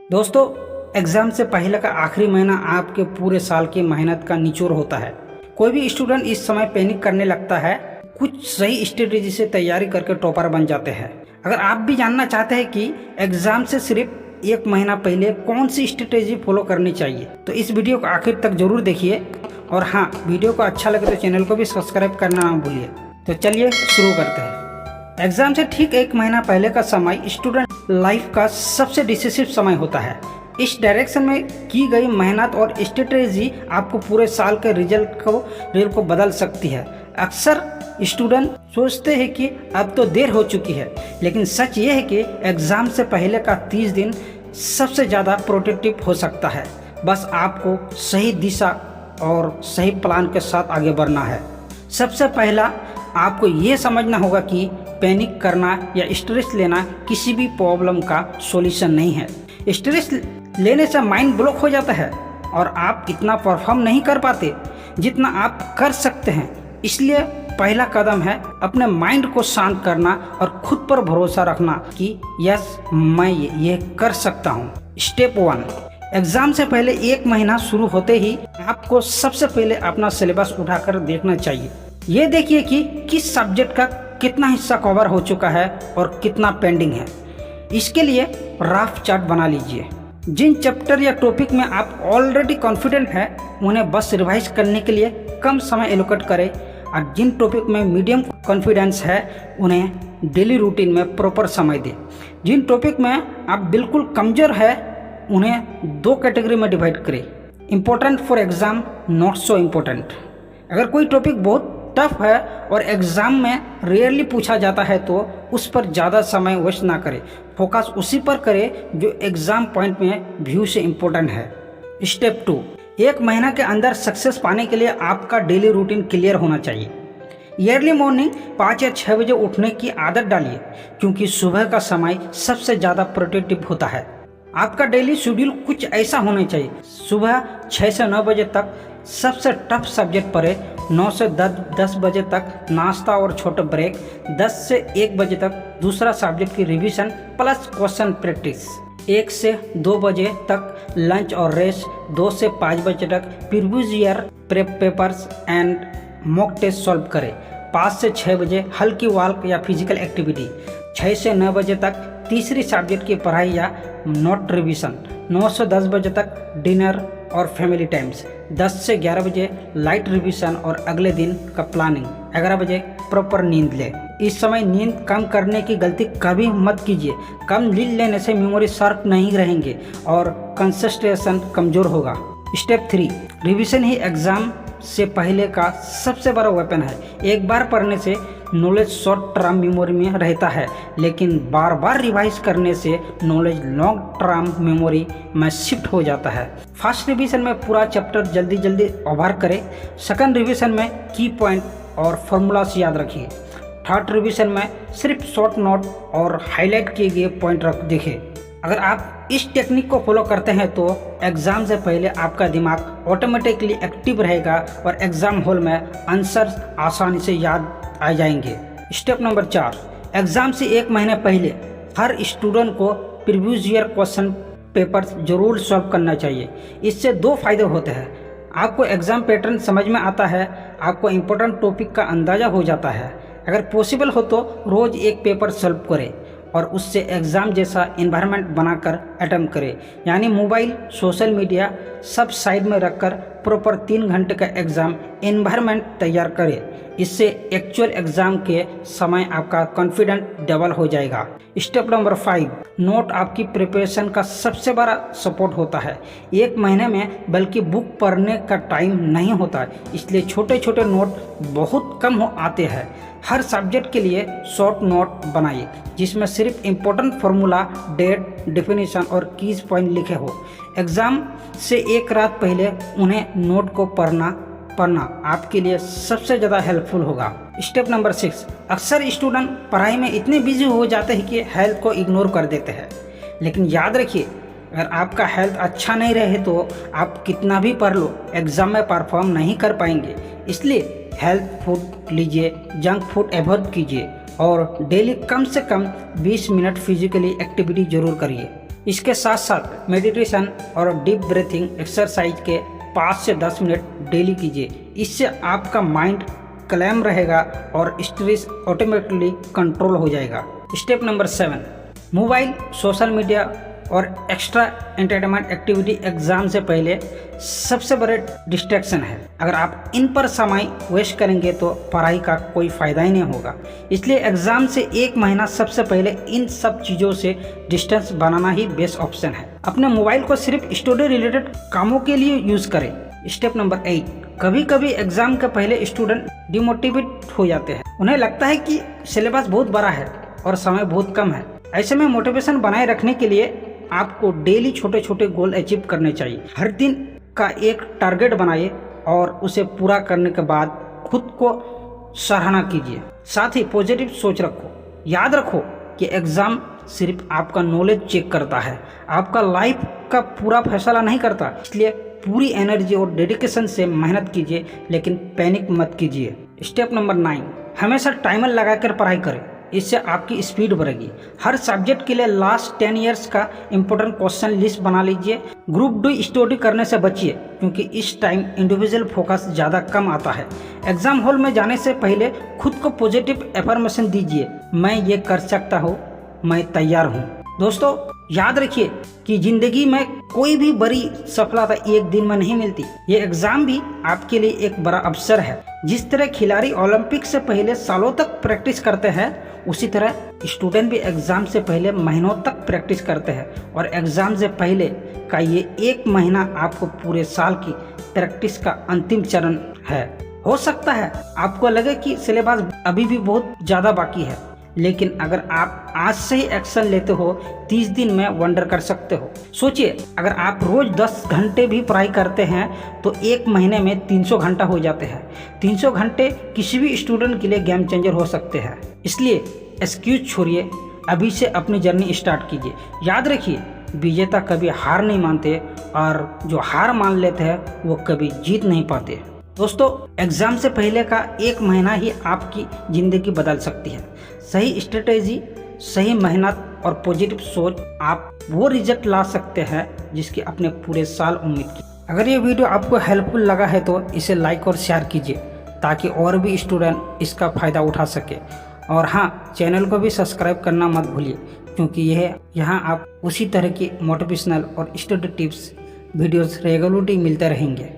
दोस्तों, एग्ज़ाम से पहले का आखिरी महीना आपके पूरे साल की मेहनत का निचोड़ होता है। कोई भी स्टूडेंट इस समय पैनिक करने लगता है, कुछ सही स्ट्रेटेजी से तैयारी करके टॉपर बन जाते हैं। अगर आप भी जानना चाहते हैं कि एग्ज़ाम से सिर्फ एक महीना पहले कौन सी स्ट्रेटेजी फॉलो करनी चाहिए, तो इस वीडियो को आखिर तक जरूर देखिए। और हाँ, वीडियो को अच्छा लगे तो चैनल को भी सब्सक्राइब करना ना भूलिए। तो चलिए शुरू करते हैं। एग्जाम से ठीक एक महीना पहले का समय स्टूडेंट लाइफ का सबसे डिसिसिव समय होता है। इस डायरेक्शन में की गई मेहनत और स्ट्रेटेजी आपको पूरे साल के रिजल्ट को बदल सकती है। अक्सर स्टूडेंट सोचते हैं कि अब तो देर हो चुकी है, लेकिन सच ये है कि एग्ज़ाम से पहले का 30 दिन सबसे ज़्यादा प्रोडक्टिव हो सकता है। बस आपको सही दिशा और सही प्लान के साथ आगे बढ़ना है। सबसे पहला आपको ये समझना होगा कि पैनिक करना या स्ट्रेस लेना किसी भी प्रॉब्लम का सॉल्यूशन नहीं है। स्ट्रेस लेने से माइंड ब्लॉक हो जाता है और आप इतना परफॉर्म नहीं कर पाते जितना आप कर सकते हैं। इसलिए पहला कदम है अपने माइंड को शांत करना और खुद पर भरोसा रखना कि यस, मैं ये कर सकता हूँ। स्टेप 1, एग्जाम से पहले एक महीना शुरू होते ही आपको सबसे पहले अपना सिलेबस उठाकर देखना चाहिए। ये देखिए कि किस सब्जेक्ट का कितना हिस्सा कवर हो चुका है और कितना पेंडिंग है। इसके लिए रफ चार्ट बना लीजिए। जिन चैप्टर या टॉपिक में आप ऑलरेडी कॉन्फिडेंट हैं, उन्हें बस रिवाइज करने के लिए कम समय एलोकेट करें, और जिन टॉपिक में मीडियम कॉन्फिडेंस है, उन्हें डेली रूटीन में प्रॉपर समय दें। जिन टॉपिक में आप बिल्कुल कमज़ोर है, उन्हें 2 कैटेगरी में डिवाइड करें, important for exam, not so important. अगर कोई टॉपिक बहुत टफ है और एग्ज़ाम में रेयरली पूछा जाता है, तो उस पर ज़्यादा समय वेस्ट ना करें। फोकस उसी पर करें जो एग्ज़ाम पॉइंट में व्यू से इम्पोर्टेंट है। स्टेप 2, एक महीना के अंदर सक्सेस पाने के लिए आपका डेली रूटीन क्लियर होना चाहिए। अर्ली मॉर्निंग 5 या 6 बजे उठने की आदत डालिए, क्योंकि सुबह का समय सबसे ज़्यादा प्रोडक्टिव होता है। आपका डेली शेड्यूल कुछ ऐसा होना चाहिए। सुबह 6 से 9 बजे तक सबसे टफ सब्जेक्ट पढ़े, 9 से 10 बजे तक नाश्ता और छोटा ब्रेक, 10 से 1 बजे तक दूसरा सब्जेक्ट की रिवीजन प्लस क्वेश्चन प्रैक्टिस, 1 से 2 बजे तक लंच और रेस्ट, 2 से 5 बजे तक previous year prep papers and mock test solve करें, 5 से 6 बजे हल्की वॉक या फिजिकल एक्टिविटी, 6 से 9 बजे तक तीसरी सब्जेक्ट की पढ़ाई या नोट रिवीजन, 9 से 10 बजे तक डिनर और फैमिली टाइम्स, 10 से 11 बजे लाइट रिवीजन और अगले दिन का प्लानिंग, 11 बजे प्रॉपर नींद ले। इस समय नींद कम करने की गलती कभी मत कीजिए। कम नींद लेने से मेमोरी शार्प नहीं रहेंगे और कंसंट्रेशन कमज़ोर होगा। स्टेप 3, रिवीजन ही एग्ज़ाम से पहले का सबसे बड़ा वेपन है। एक बार पढ़ने से नॉलेज शॉर्ट टर्म मेमोरी में रहता है, लेकिन बार बार रिवाइज करने से नॉलेज लॉन्ग टर्म मेमोरी में शिफ्ट हो जाता है। फर्स्ट रिवीजन में पूरा चैप्टर जल्दी ओवर करें। सेकंड रिवीजन में की पॉइंट और फॉर्मूलास याद रखिए। थर्ड रिवीजन में सिर्फ शॉर्ट नोट और हाईलाइट किए गए पॉइंट देखें। अगर आप इस टेक्निक को फॉलो करते हैं, तो एग्ज़ाम से पहले आपका दिमाग ऑटोमेटिकली एक्टिव रहेगा और एग्ज़ाम हॉल में आंसर आसानी से याद आ जाएंगे। स्टेप नंबर 4, एग्ज़ाम से एक महीने पहले हर स्टूडेंट को प्रीवियस ईयर क्वेश्चन पेपर जरूर सॉल्व करना चाहिए। इससे 2 फायदे होते हैं। आपको एग्ज़ाम पैटर्न समझ में आता है, आपको इम्पोर्टेंट टॉपिक का अंदाज़ा हो जाता है। अगर पॉसिबल हो तो रोज़ एक पेपर सॉल्व करें और उससे एग्ज़ाम जैसा इन्वायरमेंट बनाकर अटेम्प्ट करें, यानी मोबाइल, सोशल मीडिया सब साइड में रखकर प्रॉपर 3 घंटे का एग्ज़ाम इन्वायरमेंट तैयार करें। इससे एक्चुअल एग्ज़ाम के समय आपका कॉन्फिडेंस डबल हो जाएगा। स्टेप नंबर 5, नोट आपकी प्रिपरेशन का सबसे बड़ा सपोर्ट होता है। एक महीने में बल्कि बुक पढ़ने का टाइम नहीं होता, इसलिए छोटे छोटे नोट बहुत कम आते हैं। हर सब्जेक्ट के लिए शॉर्ट नोट बनाइए, जिसमें सिर्फ इम्पोर्टेंट फार्मूला, डेट, डेफिनेशन और कीज पॉइंट लिखे हो। एग्ज़ाम से एक रात पहले उन्हें नोट को पढ़ना आपके लिए सबसे ज़्यादा हेल्पफुल होगा। स्टेप नंबर 6, अक्सर स्टूडेंट पढ़ाई में इतने बिजी हो जाते हैं कि हेल्थ को इग्नोर कर देते हैं, लेकिन याद रखिए, अगर आपका हेल्थ अच्छा नहीं रहे तो आप कितना भी पढ़ लो, एग्ज़ाम में परफॉर्म नहीं कर पाएंगे। इसलिए हेल्थ फूड लीजिए, जंक फूड अवॉइड कीजिए और डेली कम से कम 20 मिनट फिजिकली एक्टिविटी जरूर करिए। इसके साथ साथ मेडिटेशन और डीप ब्रीथिंग एक्सरसाइज के 5 से 10 मिनट डेली कीजिए। इससे आपका माइंड क्लैम रहेगा और स्ट्रेस ऑटोमेटिकली कंट्रोल हो जाएगा। Step number 7, mobile, social media और एक्स्ट्रा एंटरटेनमेंट एक्टिविटी एग्जाम से पहले सबसे बड़े डिस्ट्रैक्शन है। अगर आप इन पर समय वेस्ट करेंगे तो पढ़ाई का कोई फ़ायदा ही नहीं होगा। इसलिए एग्ज़ाम से 1 महीना सबसे पहले इन सब चीज़ों से डिस्टेंस बनाना ही बेस्ट ऑप्शन है। अपने मोबाइल को सिर्फ स्टडी रिलेटेड कामों के लिए यूज़ करें। स्टेप नंबर 8, कभी कभी एग्ज़ाम के पहले स्टूडेंट डिमोटिवेट हो जाते हैं। उन्हें लगता है कि सिलेबस बहुत बड़ा है और समय बहुत कम है। ऐसे में मोटिवेशन बनाए रखने के लिए आपको डेली छोटे छोटे गोल अचीव करने चाहिए। हर दिन का एक टारगेट बनाइए और उसे पूरा करने के बाद खुद को सराहना कीजिए। साथ ही पॉजिटिव सोच रखो। याद रखो कि एग्ज़ाम सिर्फ आपका नॉलेज चेक करता है, आपका लाइफ का पूरा फैसला नहीं करता। इसलिए पूरी एनर्जी और डेडिकेशन से मेहनत कीजिए, लेकिन पैनिक मत कीजिए। स्टेप नंबर 9, हमेशा टाइमर लगाकर पढ़ाई करें। इससे आपकी स्पीड बढ़ेगी। हर सब्जेक्ट के लिए लास्ट 10 इयर्स का इंपॉर्टेंट क्वेश्चन लिस्ट बना लीजिए। ग्रुप डी स्टडी करने से बचिए, क्योंकि इस टाइम इंडिविजुअल फोकस ज़्यादा कम आता है। एग्जाम हॉल में जाने से पहले खुद को पॉजिटिव एफर्मेशन दीजिए। मैं ये कर सकता हूँ, मैं तैयार हूँ। दोस्तों, याद रखिए कि जिंदगी में कोई भी बड़ी सफलता एक दिन में नहीं मिलती। ये एग्जाम भी आपके लिए एक बड़ा अवसर है। जिस तरह खिलाड़ी ओलंपिक से पहले सालों तक प्रैक्टिस करते हैं, उसी तरह स्टूडेंट भी एग्जाम से पहले महीनों तक प्रैक्टिस करते हैं। और एग्जाम से पहले का ये 1 महीना आपको पूरे साल की प्रैक्टिस का अंतिम चरण है। हो सकता है आपको लगे कि सिलेबस अभी भी बहुत ज़्यादा बाकी है, लेकिन अगर आप आज से ही एक्शन लेते हो, 30 दिन में वंडर कर सकते हो। सोचिए, अगर आप रोज 10 घंटे भी पढ़ाई करते हैं तो 1 महीने में 300 घंटा हो जाते हैं। 300 घंटे किसी भी स्टूडेंट के लिए गेम चेंजर हो सकते हैं। इसलिए एक्सक्यूज छोड़िए, अभी से अपनी जर्नी स्टार्ट कीजिए। याद रखिए, विजेता कभी हार नहीं मानते और जो हार मान लेते हैं वो कभी जीत नहीं पाते। दोस्तों, एग्जाम से पहले का 1 महीना ही आपकी ज़िंदगी बदल सकती है। सही स्ट्रेटेजी, सही मेहनत और पॉजिटिव सोच, आप वो रिजल्ट ला सकते हैं जिसकी आपने पूरे साल उम्मीद की। अगर ये वीडियो आपको हेल्पफुल लगा है तो इसे लाइक और शेयर कीजिए, ताकि और भी स्टूडेंट इसका फ़ायदा उठा सके। और हाँ, चैनल को भी सब्सक्राइब करना मत भूलिए, क्योंकि यहाँ आप उसी तरह की मोटिवेशनल और स्टडी टिप्स वीडियोस रेगुलरली मिलते रहेंगे।